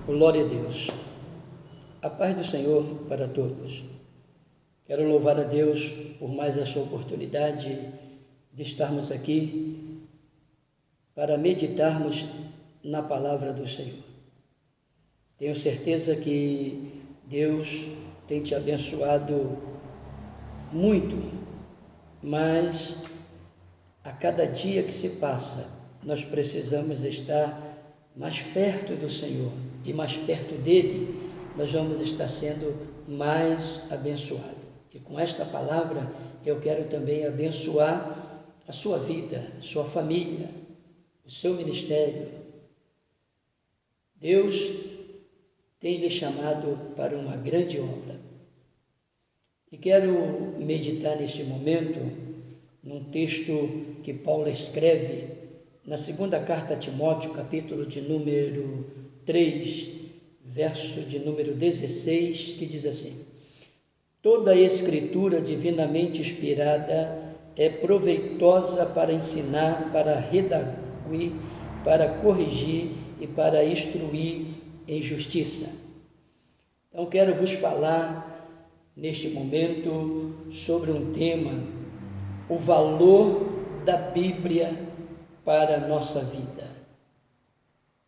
Glória a Deus. A paz do Senhor para todos. Quero louvar a Deus por mais essa oportunidade de estarmos aqui para meditarmos na palavra do Senhor. Tenho certeza que Deus tem te abençoado muito, mas a cada dia que se passa, nós precisamos estar mais perto do Senhor, e mais perto dele, nós vamos estar sendo mais abençoados. E com esta palavra, eu quero também abençoar a sua vida, a sua família, o seu ministério. Deus tem lhe chamado para uma grande obra. E quero meditar neste momento num texto que Paulo escreve na segunda carta a Timóteo, capítulo de número 3, verso de número 16, que diz assim: toda a escritura divinamente inspirada é proveitosa para ensinar, para redarguir, para corrigir e para instruir em justiça. Então quero vos falar neste momento sobre um tema, o valor da Bíblia para a nossa vida.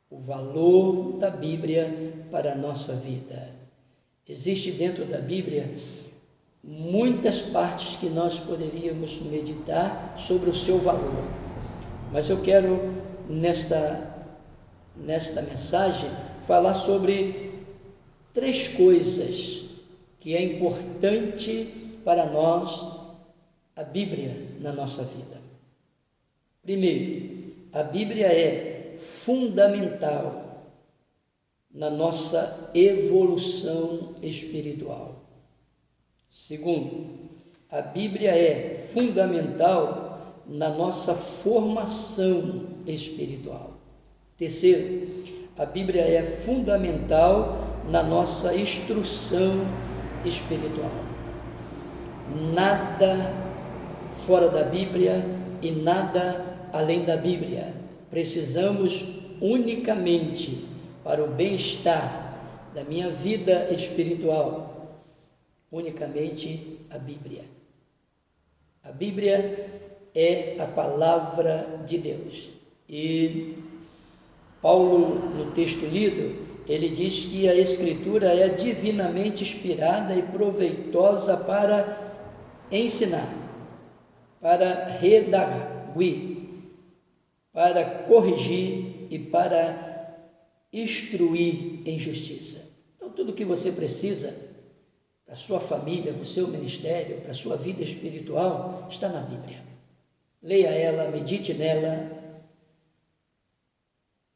O valor da Bíblia para a nossa vida. Existe dentro da Bíblia muitas partes que nós poderíamos meditar sobre o seu valor, mas eu quero nesta mensagem falar sobre 3 coisas que é importante para nós a Bíblia na nossa vida. Primeiro, a Bíblia é fundamental na nossa evolução espiritual. Segundo, a Bíblia é fundamental na nossa formação espiritual. Terceiro, a Bíblia é fundamental na nossa instrução espiritual. Nada fora da Bíblia e nada além da Bíblia. Precisamos unicamente para o bem-estar da minha vida espiritual, unicamente a Bíblia. A Bíblia é a palavra de Deus. E Paulo, no texto lido, ele diz que a Escritura é divinamente inspirada e proveitosa para ensinar, para redarguir, para corrigir e para instruir em justiça. Então, tudo que você precisa para a sua família, para o seu ministério, para a sua vida espiritual, está na Bíblia. Leia ela, medite nela,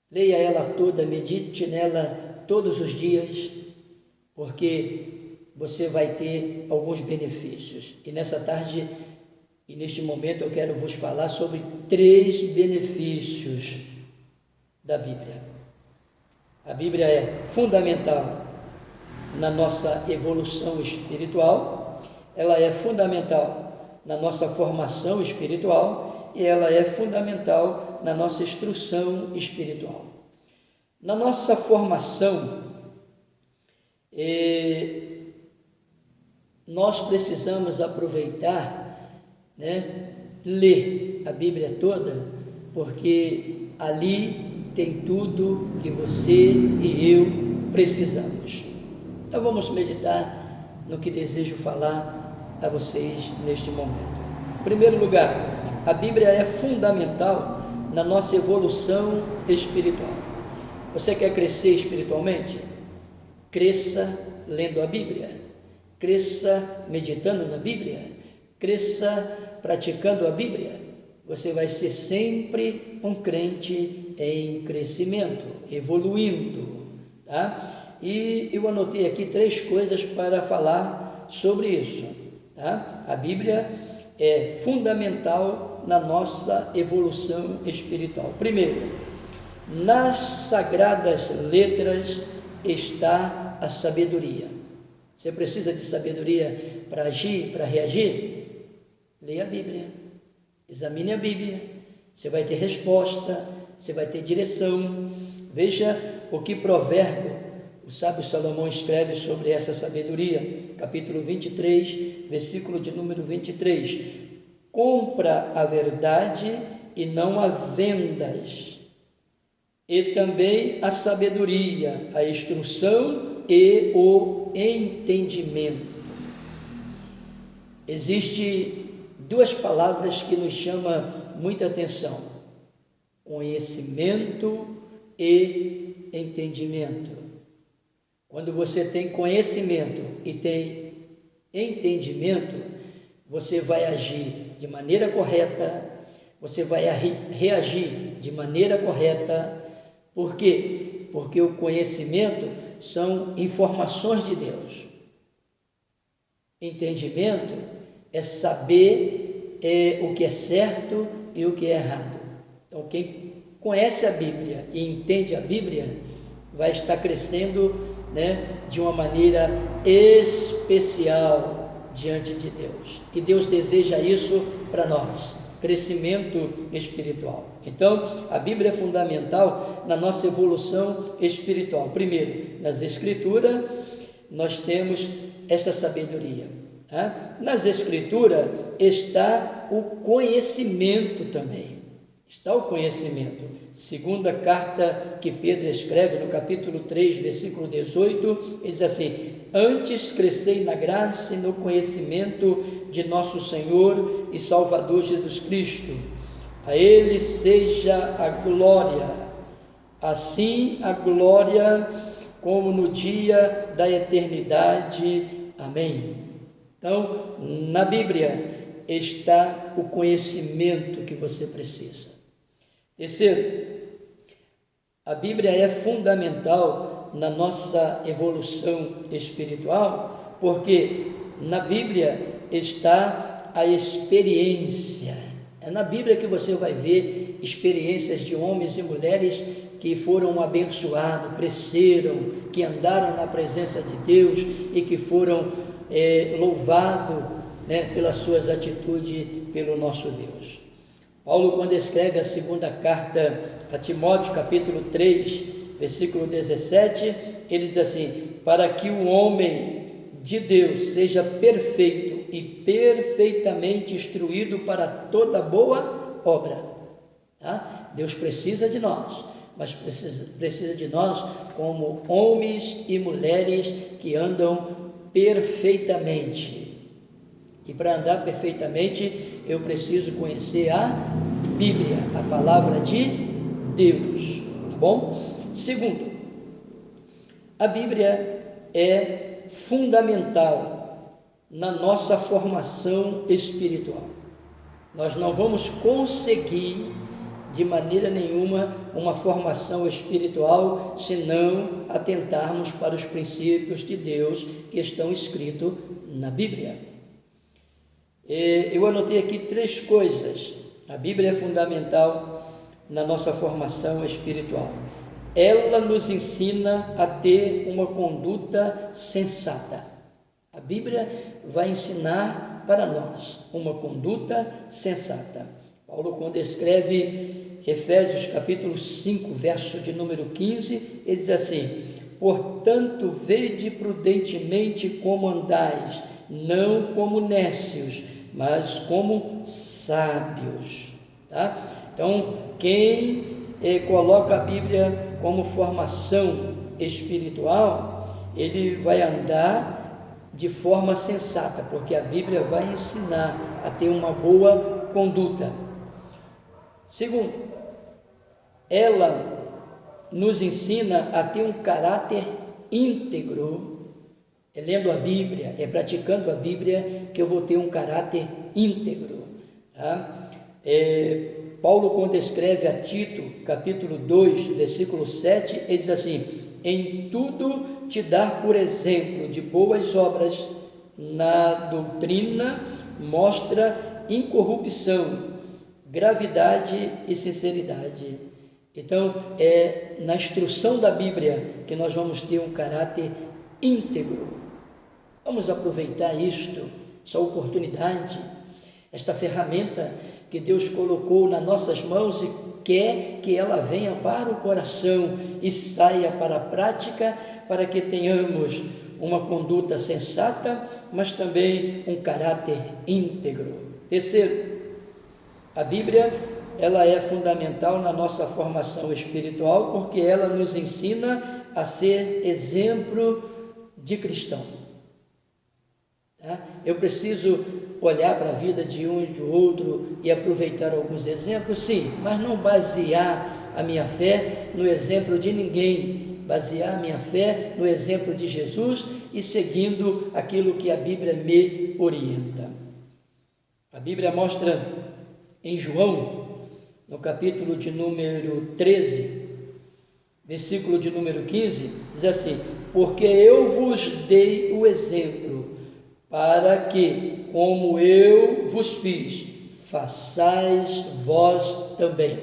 leia ela toda, medite nela todos os dias, porque você vai ter alguns benefícios. E nessa tarde e neste momento eu quero vos falar sobre 3 benefícios da Bíblia. A Bíblia é fundamental na nossa evolução espiritual, ela é fundamental na nossa formação espiritual e ela é fundamental na nossa instrução espiritual. Na nossa formação, nós precisamos aproveitar, ler a Bíblia toda, porque ali tem tudo que você e eu precisamos. Então vamos meditar no que desejo falar a vocês neste momento. Em primeiro lugar, a Bíblia é fundamental na nossa evolução espiritual. Você quer crescer espiritualmente? Cresça lendo a Bíblia, cresça meditando na Bíblia, cresça praticando a Bíblia. Você vai ser sempre um crente em crescimento, evoluindo, tá? E eu anotei aqui 3 coisas para falar sobre isso, tá? A Bíblia é fundamental na nossa evolução espiritual. Primeiro, nas sagradas letras está a sabedoria. Você precisa de sabedoria para agir, para reagir? Leia a Bíblia, examine a Bíblia, você vai ter resposta, você vai ter direção. Veja o que Provérbio, O sábio Salomão escreve sobre essa sabedoria, capítulo 23, versículo de número 23. Compra a verdade e não a vendas, e também a sabedoria, a instrução e o entendimento. Existem duas palavras que nos chamam muita atenção: conhecimento e entendimento. Quando você tem conhecimento e tem entendimento, você vai agir de maneira correta, você vai reagir de maneira correta. Por quê? Porque o conhecimento são informações de Deus. Entendimento é saber o que é certo e o que é errado. Então, quem conhece a Bíblia e entende a Bíblia vai estar crescendo, de uma maneira especial diante de Deus. E Deus deseja isso para nós, crescimento espiritual. Então, a Bíblia é fundamental na nossa evolução espiritual. Primeiro, nas Escrituras, nós temos essa sabedoria. Nas Escrituras está o conhecimento também. Está o conhecimento. Segunda carta que Pedro escreve, no capítulo 3, versículo 18, diz assim: antes crescei na graça e no conhecimento de nosso Senhor e Salvador Jesus Cristo. A Ele seja a glória, assim a glória como no dia da eternidade. Amém. Então, na Bíblia está o conhecimento que você precisa. Terceiro, a Bíblia é fundamental na nossa evolução espiritual, porque na Bíblia está a experiência. É na Bíblia que você vai ver experiências de homens e mulheres que foram abençoados, cresceram, que andaram na presença de Deus e que foram louvados, pelas suas atitudes pelo nosso Deus. Paulo, quando escreve a segunda carta a Timóteo, capítulo 3, versículo 17, ele diz assim: para que o homem de Deus seja perfeito e perfeitamente instruído para toda boa obra. Deus precisa de nós, mas precisa de nós como homens e mulheres que andam perfeitamente. E para andar perfeitamente, eu preciso conhecer a Bíblia, a palavra de Deus, tá bom? Segundo, a Bíblia é fundamental na nossa formação espiritual. Nós não vamos conseguir de maneira nenhuma uma formação espiritual se não atentarmos para os princípios de Deus que estão escritos na Bíblia. Eu anotei aqui 3 coisas. A Bíblia é fundamental na nossa formação espiritual. Ela nos ensina a ter uma conduta sensata. A Bíblia vai ensinar para nós uma conduta sensata. Paulo, quando escreve Efésios capítulo 5, verso de número 15, ele diz assim: portanto, vede prudentemente como andais, não como nécios, mas como sábios. Então, quem coloca a Bíblia como formação espiritual, ele vai andar de forma sensata, porque a Bíblia vai ensinar a ter uma boa conduta. Segundo, ela nos ensina a ter um caráter íntegro. É lendo a Bíblia, é praticando a Bíblia que eu vou ter um caráter íntegro. Paulo, quando escreve a Tito, capítulo 2, versículo 7, ele diz assim: em tudo te dar por exemplo de boas obras, na doutrina mostra incorrupção, gravidade e sinceridade. Então, é na instrução da Bíblia que nós vamos ter um caráter íntegro. Vamos aproveitar essa oportunidade, esta ferramenta que Deus colocou nas nossas mãos e quer que ela venha para o coração e saia para a prática, para que tenhamos uma conduta sensata, mas também um caráter íntegro. Terceiro, a Bíblia, ela é fundamental na nossa formação espiritual, porque ela nos ensina a ser exemplo de cristão. Tá? Eu preciso olhar para a vida de um e de outro e aproveitar alguns exemplos, sim, mas não basear a minha fé no exemplo de ninguém, basear a minha fé no exemplo de Jesus e seguindo aquilo que a Bíblia me orienta. A Bíblia mostra em João, no capítulo de número 13, versículo de número 15, diz assim: porque eu vos dei o exemplo, para que, como eu vos fiz, façais vós também.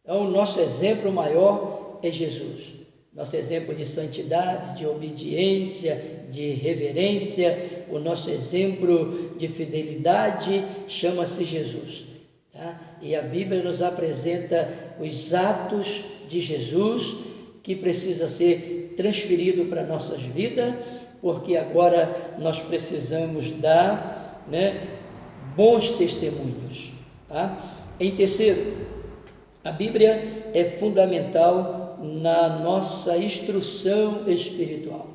Então, o nosso exemplo maior é Jesus. Nosso exemplo de santidade, de obediência, de reverência, o nosso exemplo de fidelidade chama-se Jesus. Tá? E a Bíblia nos apresenta os atos de Jesus que precisa ser transferido para nossas vidas, porque agora nós precisamos dar, bons testemunhos. Tá? Em terceiro, a Bíblia é fundamental na nossa instrução espiritual.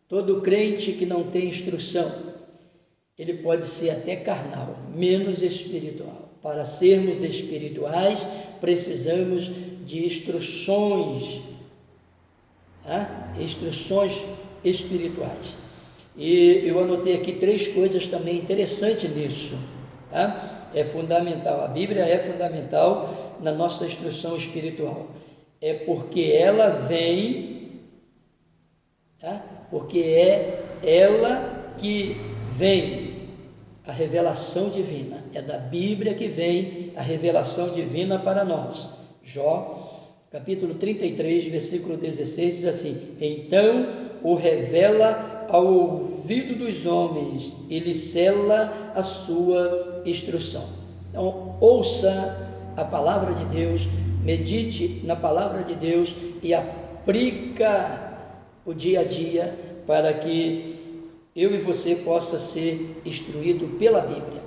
Todo crente que não tem instrução, ele pode ser até carnal, menos espiritual. Para sermos espirituais, precisamos de instruções, instruções espirituais. E eu anotei aqui 3 coisas também interessantes nisso. Tá? É fundamental, a Bíblia é fundamental na nossa instrução espiritual. É porque ela vem, porque é ela que vem a revelação divina, é da Bíblia que vem a revelação divina para nós. Jó, capítulo 33, versículo 16, diz assim: então o revela ao ouvido dos homens e lhe sela a sua instrução. Então, ouça a palavra de Deus, medite na palavra de Deus e aplica o dia a dia para que eu e você possa ser instruído pela Bíblia.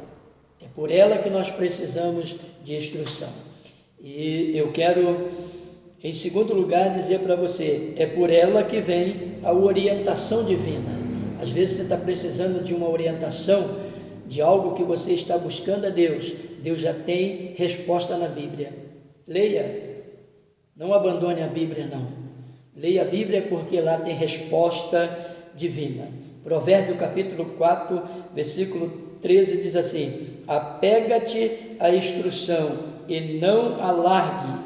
É por ela que nós precisamos de instrução. E eu quero, em segundo lugar, dizer para você, é por ela que vem a orientação divina. Às vezes você está precisando de uma orientação, de algo que você está buscando a Deus. Deus já tem resposta na Bíblia. Leia, não abandone a Bíblia, não. Leia a Bíblia porque lá tem resposta divina. Provérbio capítulo 4, versículo 13 diz assim: apega-te à instrução e não a largue,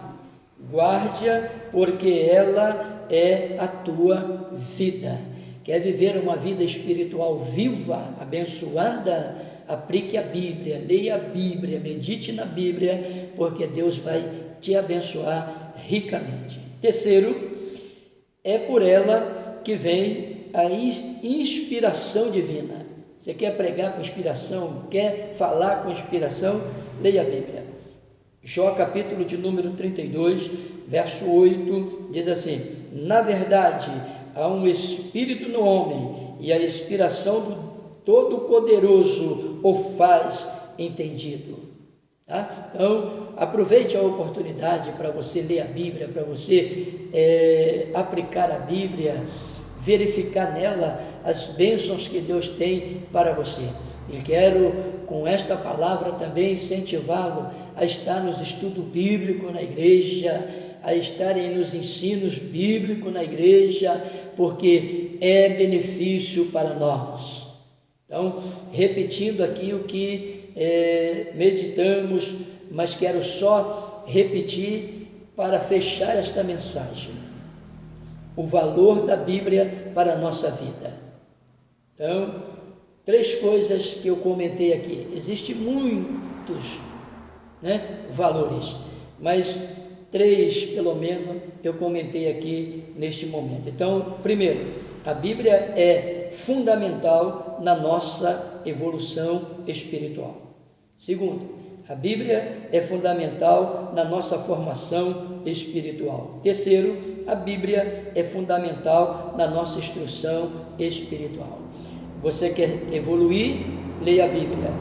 guarde-a porque ela é a tua vida. Quer viver uma vida espiritual viva, abençoada? Aplique a Bíblia, leia a Bíblia, medite na Bíblia, porque Deus vai te abençoar ricamente. Terceiro, é por ela que vem a inspiração divina. Você quer pregar com inspiração, quer falar com inspiração? Leia a Bíblia. Jó, capítulo de número 32, verso 8, diz assim: na verdade, há um espírito no homem, e a inspiração do Todo-Poderoso o faz entendido. Tá? Então, aproveite a oportunidade para você ler a Bíblia, para você aplicar a Bíblia, verificar nela as bênçãos que Deus tem para você. E quero, com esta palavra, também incentivá-lo a estar nos estudos bíblicos na igreja, a estarem nos ensinos bíblicos na igreja, porque é benefício para nós. Então, repetindo aqui o que meditamos, mas quero só repetir para fechar esta mensagem: o valor da Bíblia para a nossa vida. Então, 3 coisas que eu comentei aqui. Existem muitos valores, mas 3 pelo menos eu comentei aqui neste momento. Então, primeiro, a Bíblia é fundamental na nossa evolução espiritual. Segundo, A Bíblia é fundamental na nossa formação espiritual. Terceiro, a Bíblia é fundamental na nossa instrução espiritual. Você quer evoluir? Leia a Bíblia.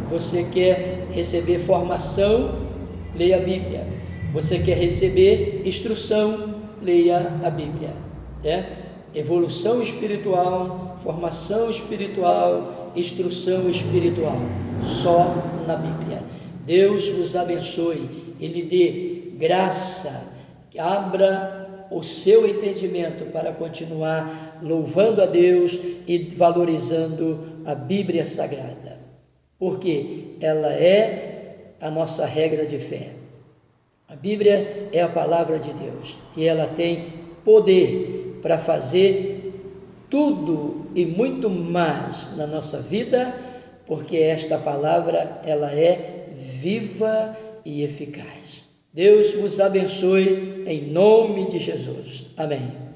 Você quer receber formação? Leia a Bíblia. Você quer receber instrução? Leia a Bíblia. Evolução espiritual, formação espiritual, instrução espiritual, só na Bíblia. Deus vos abençoe, Ele dê graça, abra o seu entendimento para continuar louvando a Deus e valorizando a Bíblia Sagrada, porque ela é a nossa regra de fé. A Bíblia é a palavra de Deus e ela tem poder para fazer tudo e muito mais na nossa vida, porque esta palavra ela é viva e eficaz. Deus vos abençoe em nome de Jesus. Amém.